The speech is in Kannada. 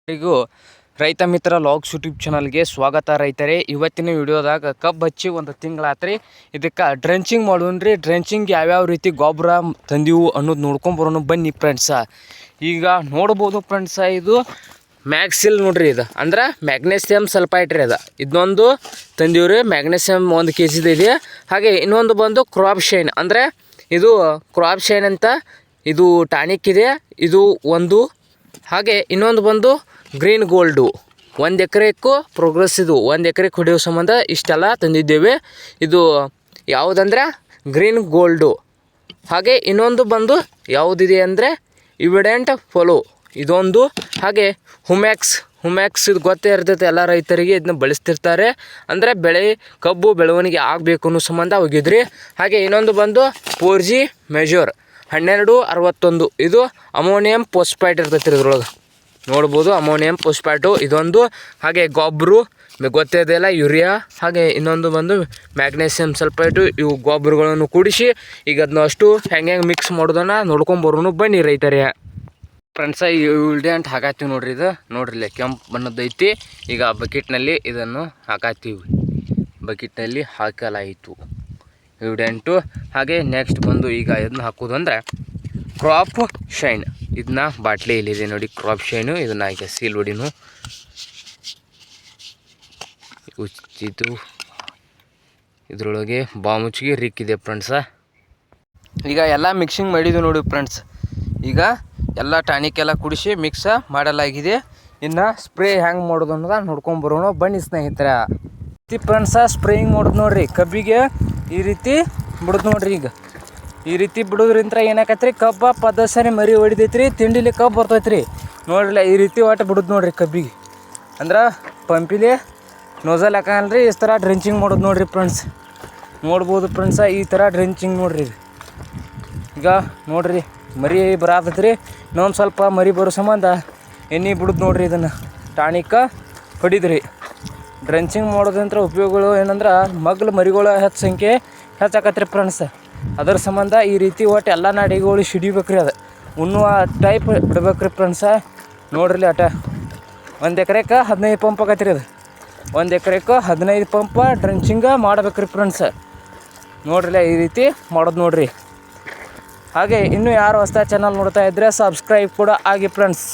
ಎಲ್ಲರಿಗೂ ರೈತ ಮಿತ್ರ ಲಾಗ್ಸ್ ಯೂಟ್ಯೂಬ್ ಚಾನಲ್ಗೆ ಸ್ವಾಗತ. ರೈತರೇ, ಇವತ್ತಿನ ವಿಡಿಯೋದಾಗ ಕಬ್ಬು ಹಚ್ಚಿ ಒಂದು ತಿಂಗಳಾತ್ರಿ. ಇದಕ್ಕೆ ಡ್ರೆಂಚಿಂಗ್ ಮಾಡೋಣ್ರಿ. ಡ್ರೆಂಚಿಂಗ್ ಯಾವ್ಯಾವ ರೀತಿ ಗೊಬ್ಬರ ತಂದೀವು ಅನ್ನೋದು ನೋಡ್ಕೊಂಬರೋಣ ಬನ್ನಿ ಫ್ರೆಂಡ್ಸ. ಈಗ ನೋಡ್ಬೋದು ಫ್ರೆಂಡ್ಸ, ಇದು ಮ್ಯಾಕ್ಸಿಲ್ ನೋಡ್ರಿ. ಇದು ಅಂದ್ರೆ ಮ್ಯಾಗ್ನೇಸಿಯಮ್ ಸಲ್ಫೈಟ್ ರೀ. ಇದೊಂದು ತಂದೀವ್ರಿ. ಮ್ಯಾಗ್ನೇಸಿಯಮ್ 1 kg ಇದೆ. ಹಾಗೆ ಇನ್ನೊಂದು ಬಂದು ಕ್ರಾಪ್ ಶೈನ್, ಅಂದರೆ ಇದು ಕ್ರಾಪ್ ಶೈನ್ ಅಂತ ಇದು ಟಾನಿಕ್ ಇದೆ, ಇದು ಒಂದು. ಹಾಗೆ ಇನ್ನೊಂದು ಬಂದು ಗ್ರೀನ್ ಗೋಲ್ಡು 1 ಎಕರೆಗೂ ಪ್ರೋಗ್ರೆಸ್. ಇದು 1 ಎಕರೆಗೆ ಹೊಡೆಯೋ ಸಂಬಂಧ ಇಷ್ಟೆಲ್ಲ ತಂದಿದ್ದೇವೆ. ಇದು ಯಾವುದಂದ್ರೆ ಗ್ರೀನ್ ಗೋಲ್ಡು. ಹಾಗೆ ಇನ್ನೊಂದು ಬಂದು ಯಾವುದಿದೆ ಅಂದರೆ ಇವಿಡೆಂಟ್ ಫಾಲೋ, ಇದೊಂದು. ಹಾಗೆ ಹುಮ್ಯಾಕ್ಸ್ ಇದು ಗೊತ್ತೇ ಇರ್ತೈತೆ ಎಲ್ಲ ರೈತರಿಗೆ, ಇದನ್ನ ಬಳಸ್ತಿರ್ತಾರೆ. ಅಂದರೆ ಕಬ್ಬು ಬೆಳವಣಿಗೆ ಆಗಬೇಕು ಅನ್ನೋ ಸಂಬಂಧ ಹೋಗಿದ್ರಿ. ಹಾಗೆ ಇನ್ನೊಂದು ಬಂದು 4G ಮೆಜರ್ 1261, ಇದು ಅಮೋನಿಯಂ ಫಾಸ್ಫೇಟ್ ಇರ್ತೈತೆ ರೀ. ಇದ್ರೊಳಗೆ ನೋಡ್ಬೋದು ಅಮೋನಿಯಂ ಫಾಸ್ಫೇಟು ಇದೊಂದು. ಹಾಗೆ ಗೊಬ್ಬರು ಗೊತ್ತೇ ಇದೆಯಲ್ಲ, ಯೂರಿಯಾ. ಹಾಗೆ ಇನ್ನೊಂದು ಬಂದು ಮ್ಯಾಗ್ನೇಸಿಯಮ್ ಸಲ್ಫೇಟು. ಇವು ಗೊಬ್ಬರಗಳನ್ನು ಕೂಡಿಸಿ ಈಗ ಅದನ್ನ ಅಷ್ಟು ಹೆಂಗೆ ಮಿಕ್ಸ್ ಮಾಡೋದನ್ನು ನೋಡ್ಕೊಂಬರೋನು ಬನ್ನಿ ರೈತರೇ. ಫ್ರೆಂಡ್ಸ, ಈ ಇಲ್ಡೆಂಟ್ ಹಾಕಾತೀವಿ ನೋಡ್ರಿ. ಇದು ನೋಡ್ರಿ, ಕೆಂಪು ಬಣ್ಣದೈತಿ. ಈಗ ಬಕೆಟ್ನಲ್ಲಿ ಇದನ್ನು ಹಾಕಾತೀವಿ. ಬಕೆಟ್ನಲ್ಲಿ ಹಾಕಲಾಯಿತು ಇವಿಡೆಂಟು. ಹಾಗೆ ನೆಕ್ಸ್ಟ್ ಬಂದು ಈಗ ಇದನ್ನ ಹಾಕೋದು ಅಂದರೆ ಕ್ರಾಪ್ ಶೈನ್. ಇದನ್ನ ಬಾಟ್ಲಿ ಇಲ್ಲಿದೆ ನೋಡಿ, ಕ್ರಾಪ್ ಶೈನು. ಇದನ್ನು ಈಗ ಸೀಲ್ ಹೊಡಿನು. ಇದು ಇದರೊಳಗೆ ಬಾಮುಚ್ಚಿಗೆ ರಿಕ್ಕಿದೆ ಫ್ರೆಂಡ್ಸ. ಈಗ ಎಲ್ಲ ಮಿಕ್ಸಿಂಗ್ ಮಾಡಿದ್ವಿ ನೋಡಿ ಫ್ರೆಂಡ್ಸ್. ಈಗ ಎಲ್ಲ ಟಾನಿಕ್ ಎಲ್ಲ ಕುಡಿಸಿ ಮಿಕ್ಸ ಮಾಡಲಾಗಿದೆ. ಇನ್ನು ಸ್ಪ್ರೇ ಹೆಂಗೆ ಮಾಡೋದು ಅನ್ನೋದ ನೋಡ್ಕೊಂಬರೋಣ ಬನ್ನಿ ಸ್ನೇಹಿತರ. ಫ್ರೆಂಡ್ಸ, ಸ್ಪ್ರೇಯಿಂಗ್ ಮಾಡೋದು ನೋಡ್ರಿ. ಕಬ್ಬಿಗೆ ಈ ರೀತಿ ಬಿಡೋದು ನೋಡ್ರಿ. ಈಗ ಈ ರೀತಿ ಬಿಡೋದ್ರಿಂದ ಏನಾಕೈತ್ರಿ, ಕಬ್ಬ ಪದಸರಿ ಮರಿ ಹೊಡಿತೈತ್ರಿ. ತಿಂಡಿಲಿ ಕಬ್ಬು ಬರ್ತೈತ್ರಿ ನೋಡ್ರಿಲ್ಲ. ಈ ರೀತಿ ಒಟ್ಟು ಬಿಡೋದು ನೋಡ್ರಿ ಕಬ್ಬಿಗೆ. ಅಂದ್ರೆ ಪಂಪಿಲಿ ನೋಜಲ್ ಹಾಕಲ್ರಿ. ಈ ಥರ ಡ್ರೆಂಚಿಂಗ್ ಮಾಡೋದು ನೋಡ್ರಿ ಫ್ರೆಂಡ್ಸ್. ನೋಡ್ಬೋದು ಫ್ರೆಂಡ್ಸ, ಈ ಥರ ಡ್ರೆಂಚಿಂಗ್ ನೋಡ್ರಿ. ಈಗ ನೋಡ್ರಿ ಮರಿ ಬರತೈತ್ರಿ. ಇನ್ನೊಂದು ಸ್ವಲ್ಪ ಮರಿ ಬರೋ ಸಂಬಂಧ ಎಣ್ಣೆ ಬಿಡೋದು ನೋಡ್ರಿ. ಇದನ್ನು ಟಾನಿಕ ಹೊಡಿದ್ರಿ. ಡ್ರೆಂಚಿಂಗ್ ಮಾಡೋದಂತ್ರ ಉಪಯೋಗಗಳು ಏನಂದ್ರೆ ಮರಿಗಳು ಸಂಖ್ಯೆ ಹೆಚ್ಚಾಕತ್ರಿ ಫ್ರೆಂಡ್ಸ್. ಅದರ ಸಂಬಂಧ ಈ ರೀತಿ ಒಟ್ಟು ಎಲ್ಲ ನಾಡಿಗಳು ಸಿಡಿಬೇಕ್ರಿ. ಅದು ಉಣ್ಣುವ ಟೈಪ್ ಬಿಡ್ಬೇಕ್ರಿ ಫ್ರೆಂಡ್ಸ. ನೋಡ್ರಿ ಅಟ 1 ಎಕರೆಗೆ 15 ಪಂಪ್ ಆಗತ್ರಿ. ಅದು 1 ಎಕರೆಗೆ 15 ಪಂಪ ಡ್ರೆಂಚಿಂಗ ಮಾಡ್ಬೇಕ್ರಿ ಫ್ರೆಂಡ್ಸ. ನೋಡ್ರಿಲ್ಲ ಈ ರೀತಿ ಮಾಡೋದು ನೋಡ್ರಿ. ಹಾಗೆ ಇನ್ನೂ ಯಾರು ಹೊಸ ಚಾನಲ್ ನೋಡ್ತಾ ಇದ್ದರೆ ಸಬ್ಸ್ಕ್ರೈಬ್ ಕೂಡ ಆಗಿ ಫ್ರೆಂಡ್ಸ್.